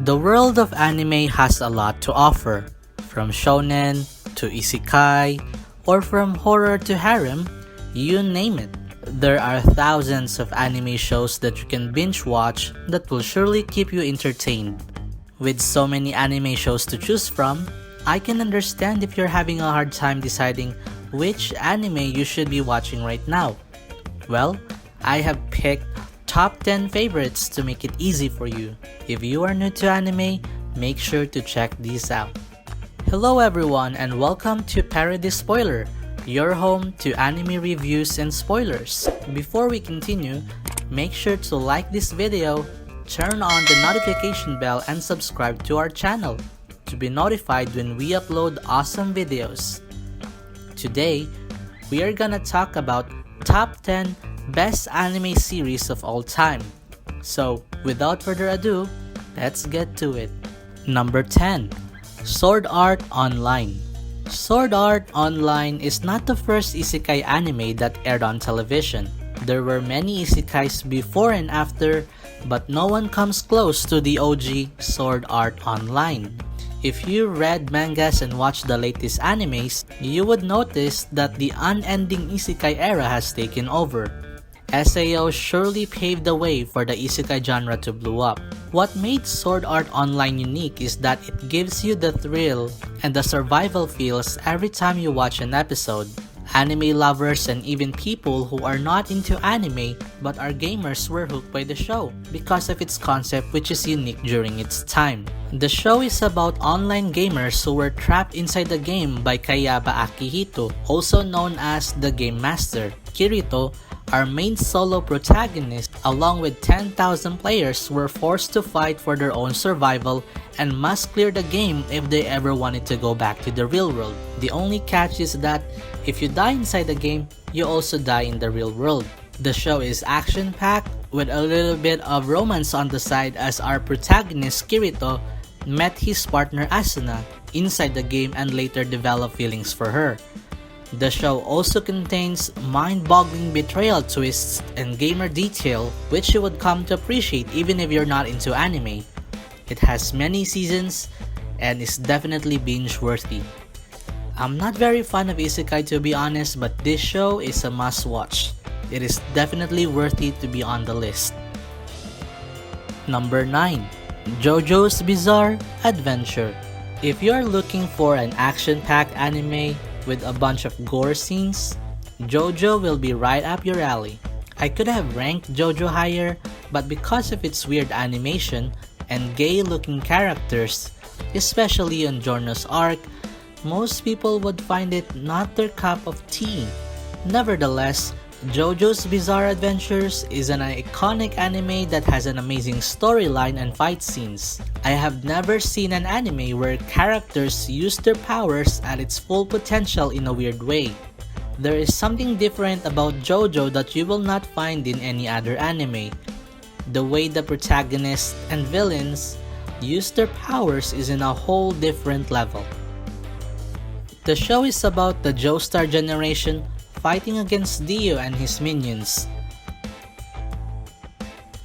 The world of anime has a lot to offer, from shonen to isekai, or from horror to harem, you name it. There are thousands of anime shows that you can binge watch that will surely keep you entertained. With so many anime shows to choose from, I can understand if you're having a hard time deciding which anime you should be watching right now. Well, I have picked top 10 favorites to make it easy for you. If you are new to anime, make sure to check these out. Hello everyone and welcome to Parody Spoiler, your home to anime reviews and spoilers. Before we continue, make sure to like this video, turn on the notification bell and subscribe to our channel to be notified when we upload awesome videos. Today, we are gonna talk about top 10 best anime series of all time. So, without further ado, let's get to it. Number 10. Sword Art Online. Sword Art Online is not the first isekai anime that aired on television. There were many isekais before and after, but no one comes close to the OG Sword Art Online. If you read mangas and watched the latest animes, you would notice that the unending isekai era has taken over. SAO surely paved the way for the isekai genre to blow up. What made Sword Art Online unique is that it gives you the thrill and the survival feels every time you watch an episode. Anime lovers and even people who are not into anime but are gamers were hooked by the show because of its concept, which is unique during its time. The show is about online gamers who were trapped inside the game by Kayaba Akihito, also known as the Game Master. Kirito, our main solo protagonist, along with 10,000 players, were forced to fight for their own survival and must clear the game if they ever wanted to go back to the real world. The only catch is that if you die inside the game, you also die in the real world. The show is action-packed with a little bit of romance on the side as our protagonist Kirito met his partner Asuna inside the game and later developed feelings for her. The show also contains mind-boggling betrayal twists and gamer detail which you would come to appreciate even if you're not into anime. It has many seasons and is definitely binge-worthy. I'm not very fond of isekai to be honest, but this show is a must-watch. It is definitely worthy to be on the list. Number 9. JoJo's Bizarre Adventure. If you're looking for an action-packed anime with a bunch of gore scenes, JoJo will be right up your alley. I could have ranked JoJo higher, but because of its weird animation and gay-looking characters, especially on Giorno's arc, most people would find it not their cup of tea. Nevertheless, JoJo's Bizarre Adventures is an iconic anime that has an amazing storyline and fight scenes. I have never seen an anime where characters use their powers at its full potential in a weird way. There is something different about JoJo that you will not find in any other anime. The way the protagonists and villains use their powers is in a whole different level. The show is about the Joestar generation fighting against Dio and his minions.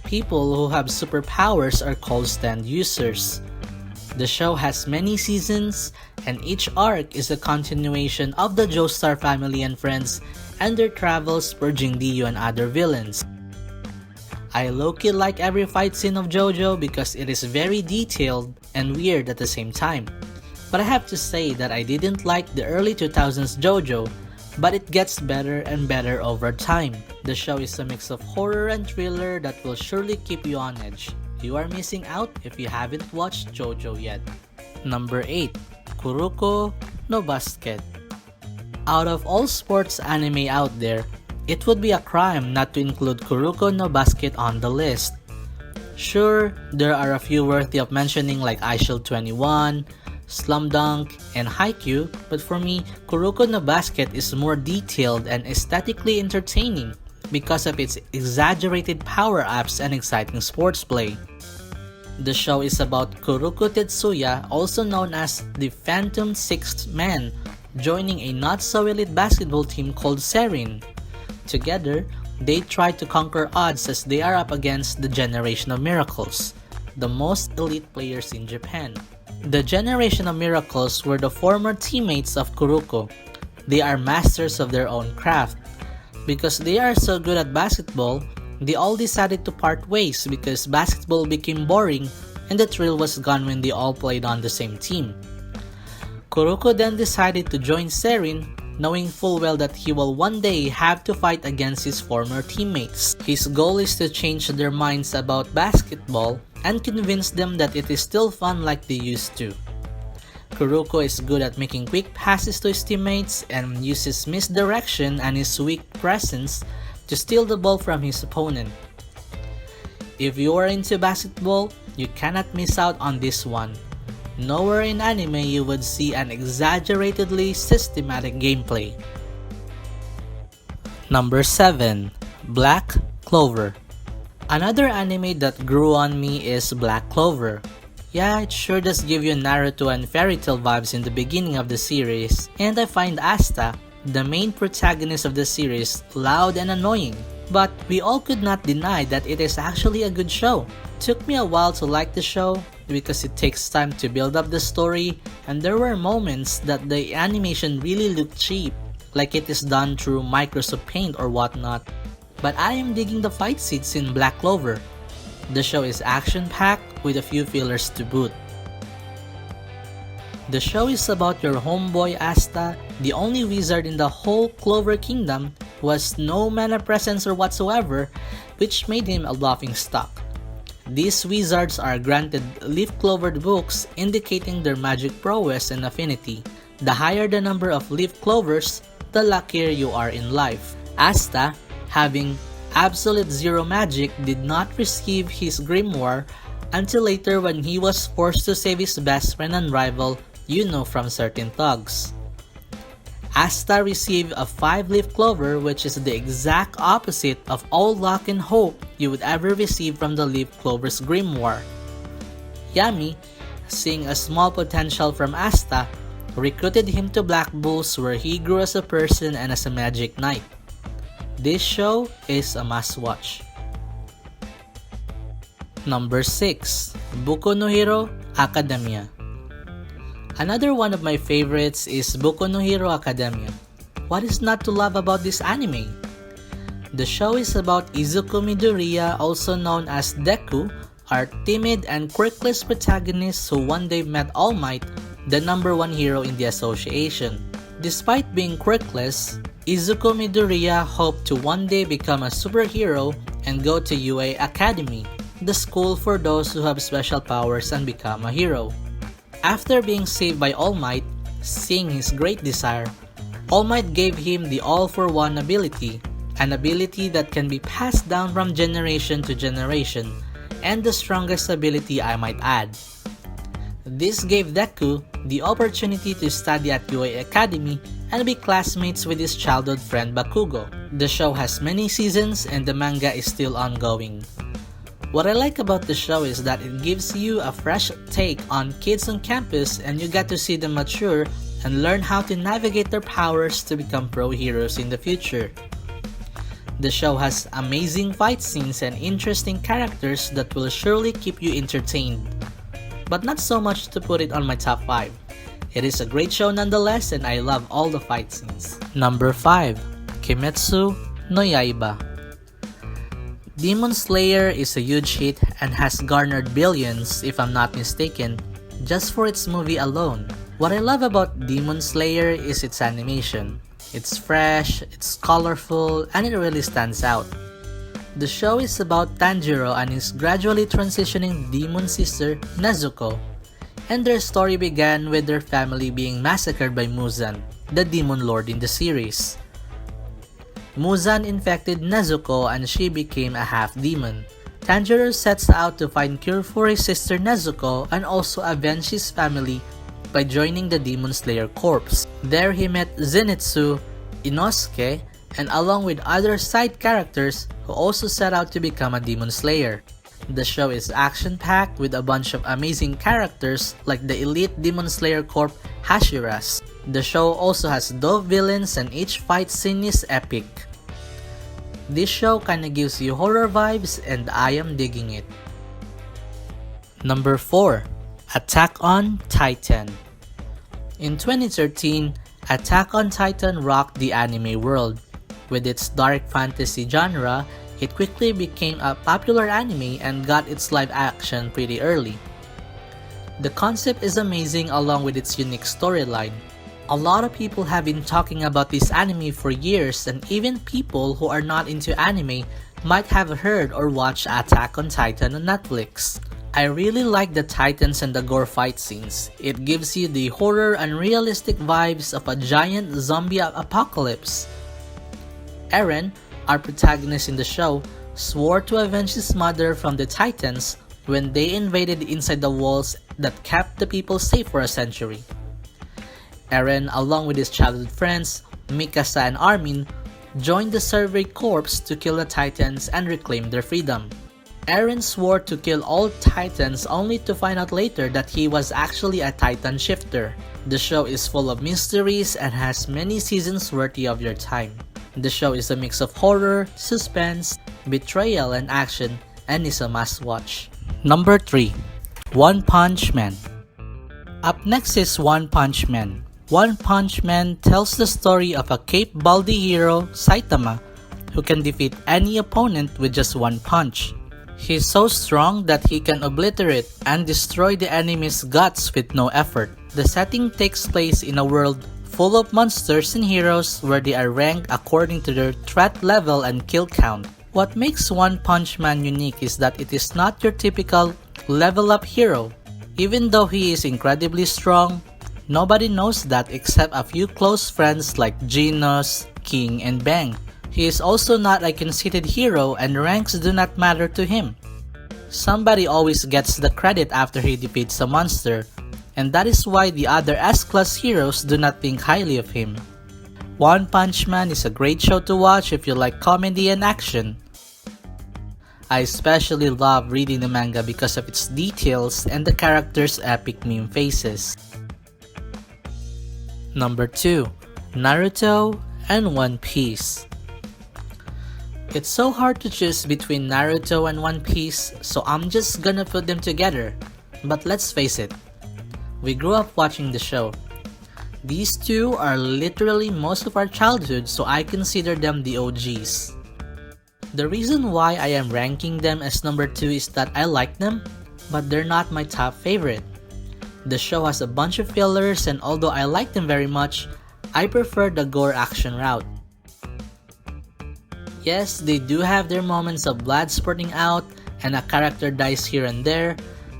People who have superpowers are called stand users. The show has many seasons, and each arc is a continuation of the Joestar family and friends and their travels purging Dio and other villains. I low-key like every fight scene of JoJo because it is very detailed and weird at the same time. But I have to say that I didn't like the early 2000s JoJo, but it gets better and better over time. The show is a mix of horror and thriller that will surely keep you on edge. You are missing out if you haven't watched JoJo yet. Number 8. Kuroko no Basket. Out of all sports anime out there, it would be a crime not to include Kuroko no Basket on the list. Sure, there are a few worthy of mentioning like iShield 21, Slam Dunk, and Haikyuu, but for me, Kuroko no Basket is more detailed and aesthetically entertaining because of its exaggerated power-ups and exciting sports play. The show is about Kuroko Tetsuya, also known as the Phantom Sixth Man, joining a not-so-elite basketball team called Serin. Together, they try to conquer odds as they are up against the Generation of Miracles. the most elite players in Japan. The Generation of Miracles were the former teammates of Kuroko. They are masters of their own craft. Because they are so good at basketball, they all decided to part ways because basketball became boring and the thrill was gone when they all played on the same team. Kuroko then decided to join Serin, knowing full well that he will one day have to fight against his former teammates. His goal is to change their minds about basketball and convince them that it is still fun like they used to. Kuroko is good at making quick passes to his teammates and uses misdirection and his weak presence to steal the ball from his opponent. If you are into basketball, you cannot miss out on this one. Nowhere in anime you would see an exaggeratedly systematic gameplay. Number 7. Black Clover. Another anime that grew on me is Black Clover. Yeah, it sure does give you Naruto and Fairy Tail vibes in the beginning of the series, and I find Asta, the main protagonist of the series, loud and annoying. But we all could not deny that it is actually a good show. Took me a while to like the show because it takes time to build up the story, and there were moments that the animation really looked cheap, like it is done through Microsoft Paint or whatnot. But I am digging the fight scenes in Black Clover. The show is action-packed with a few fillers to boot. The show is about your homeboy Asta, the only wizard in the whole Clover Kingdom who has no mana presence or whatsoever, which made him a laughingstock. These wizards are granted leaf-clovered books indicating their magic prowess and affinity. The higher the number of leaf clovers, the luckier you are in life. Asta, having absolute zero magic, did not receive his grimoire until later when he was forced to save his best friend and rival, Yuno, from certain thugs. Asta received a 5-leaf clover, which is the exact opposite of all luck and hope you would ever receive from the leaf clover's grimoire. Yami, seeing a small potential from Asta, recruited him to Black Bulls where he grew as a person and as a magic knight. This show is a must-watch. Number 6. Boku no Hero Academia. Another one of my favorites is Boku no Hero Academia. What is not to love about this anime? The show is about Izuku Midoriya, also known as Deku, our timid and quirkless protagonist who one day met All Might, the number 1 hero in the association. Despite being quirkless, Izuku Midoriya hoped to one day become a superhero and go to UA Academy, the school for those who have special powers and become a hero. After being saved by All Might, seeing his great desire, All Might gave him the All-for-One ability, an ability that can be passed down from generation to generation, and the strongest ability I might add. This gave Deku the opportunity to study at UA Academy and be classmates with his childhood friend Bakugo. The show has many seasons and the manga is still ongoing. What I like about the show is that it gives you a fresh take on kids on campus and you get to see them mature and learn how to navigate their powers to become pro heroes in the future. The show has amazing fight scenes and interesting characters that will surely keep you entertained, but not so much to put it on my top 5. It is a great show nonetheless and I love all the fight scenes. Number 5. Kimetsu no Yaiba. Demon Slayer is a huge hit and has garnered billions, if I'm not mistaken, just for its movie alone. What I love about Demon Slayer is its animation. It's fresh, it's colorful, and it really stands out. The show is about Tanjiro and his gradually transitioning demon sister, Nezuko, and their story began with their family being massacred by Muzan, the demon lord in the series. Muzan infected Nezuko and she became a half-demon. Tanjiro sets out to find cure for his sister Nezuko and also avenge his family by joining the Demon Slayer Corps. There he met Zenitsu, Inosuke, and along with other side characters who also set out to become a Demon Slayer. The show is action-packed with a bunch of amazing characters like the elite Demon Slayer Corp Hashiras. The show also has dope villains and each fight scene is epic. This show kinda gives you horror vibes and I am digging it. Number 4. Attack on Titan. In 2013, Attack on Titan rocked the anime world. With its dark fantasy genre, it quickly became a popular anime and got its live action pretty early. The concept is amazing along with its unique storyline. A lot of people have been talking about this anime for years, and even people who are not into anime might have heard or watched Attack on Titan on Netflix. I really like the Titans and the gore fight scenes. It gives you the horror and realistic vibes of a giant zombie apocalypse. Eren, our protagonist in the show, swore to avenge his mother from the Titans when they invaded inside the walls that kept the people safe for a century. Eren, along with his childhood friends, Mikasa and Armin, joined the Survey Corps to kill the Titans and reclaim their freedom. Eren swore to kill all Titans only to find out later that he was actually a Titan shifter. The show is full of mysteries and has many seasons worthy of your time. The show is a mix of horror, suspense, betrayal, and action, and is a must-watch. Number 3. One Punch Man. Up next is One Punch Man. One Punch Man tells the story of a Cape Baldi hero, Saitama, who can defeat any opponent with just one punch. He's so strong that he can obliterate and destroy the enemy's guts with no effort. The setting takes place in a world full of monsters and heroes where they are ranked according to their threat level and kill count. What makes One Punch Man unique is that it is not your typical level up hero. Even though he is incredibly strong, nobody knows that except a few close friends like Genos, King, and Bang. He is also not a conceited hero and ranks do not matter to him. Somebody always gets the credit after he defeats a monster, and that is why the other S-class heroes do not think highly of him. One Punch Man is a great show to watch if you like comedy and action. I especially love reading the manga because of its details and the characters' epic meme faces. Number 2. Naruto and One Piece. It's so hard to choose between Naruto and One Piece, so I'm just gonna put them together. But let's face it, we grew up watching the show. These two are literally most of our childhood, so I consider them the OGs. The reason why I am ranking them as number 2 is that I like them, but they're not my top favorite. The show has a bunch of fillers, and although I like them very much, I prefer the gore action route. Yes, they do have their moments of blood spurting out and a character dies here and there,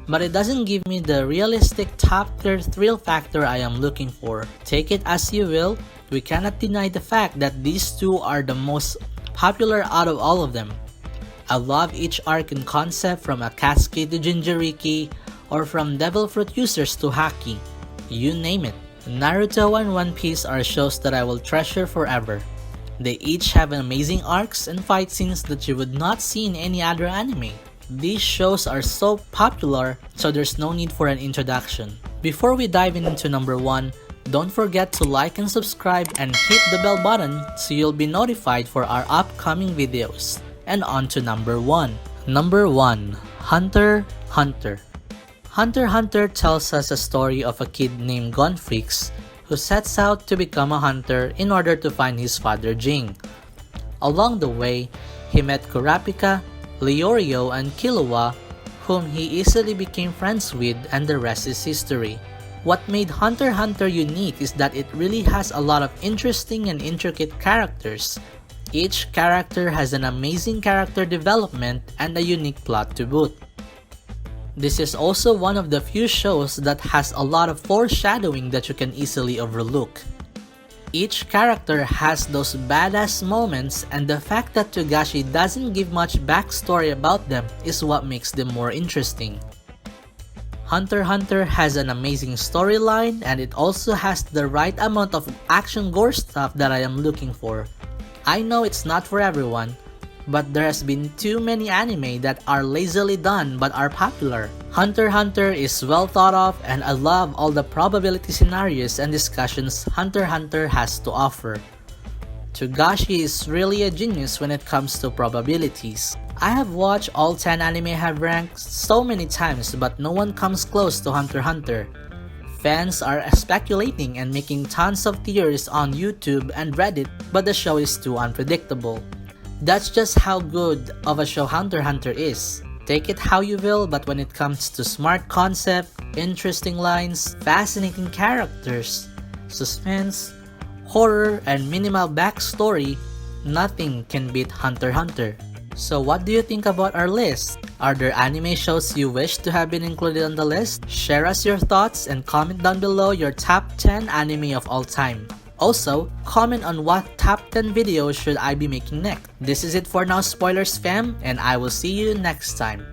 but it doesn't give me the realistic top-tier thrill factor I am looking for. Take it as you will, we cannot deny the fact that these two are the most popular out of all of them. I love each arc and concept, from Akatsuki to Jinchuriki, or from Devil Fruit users to Haki. You name it. Naruto and One Piece are shows that I will treasure forever. They each have amazing arcs and fight scenes that you would not see in any other anime. These shows are so popular, so there's no need for an introduction. Before we dive into number 1, don't forget to like and subscribe and hit the bell button so you'll be notified for our upcoming videos. And on to number 1. Number 1. Hunter x Hunter. Hunter x Hunter tells us a story of a kid named Gonfrix who sets out to become a hunter in order to find his father Jing. Along the way, he met Kurapika, Leorio, and Killua, whom he easily became friends with, and the rest is history. What made Hunter x Hunter unique is that it really has a lot of interesting and intricate characters. Each character has an amazing character development and a unique plot to boot. This is also one of the few shows that has a lot of foreshadowing that you can easily overlook. Each character has those badass moments, and the fact that Togashi doesn't give much backstory about them is what makes them more interesting. Hunter x Hunter has an amazing storyline, and it also has the right amount of action gore stuff that I am looking for. I know it's not for everyone, but there has been too many anime that are lazily done but are popular. Hunter x Hunter is well thought of, and I love all the probability scenarios and discussions Hunter x Hunter has to offer. Togashi is really a genius when it comes to probabilities. I have watched all 10 anime have ranked so many times, but no one comes close to Hunter x Hunter. Fans are speculating and making tons of theories on YouTube and Reddit, but the show is too unpredictable. That's just how good of a show Hunter x Hunter is. Take it how you will, but when it comes to smart concept, interesting lines, fascinating characters, suspense, horror, and minimal backstory, nothing can beat Hunter x Hunter. So what do you think about our list? Are there anime shows you wish to have been included on the list? Share us your thoughts and comment down below your top 10 anime of all time. Also, comment on what top 10 videos should I be making next. This is it for now, spoilers fam, and I will see you next time.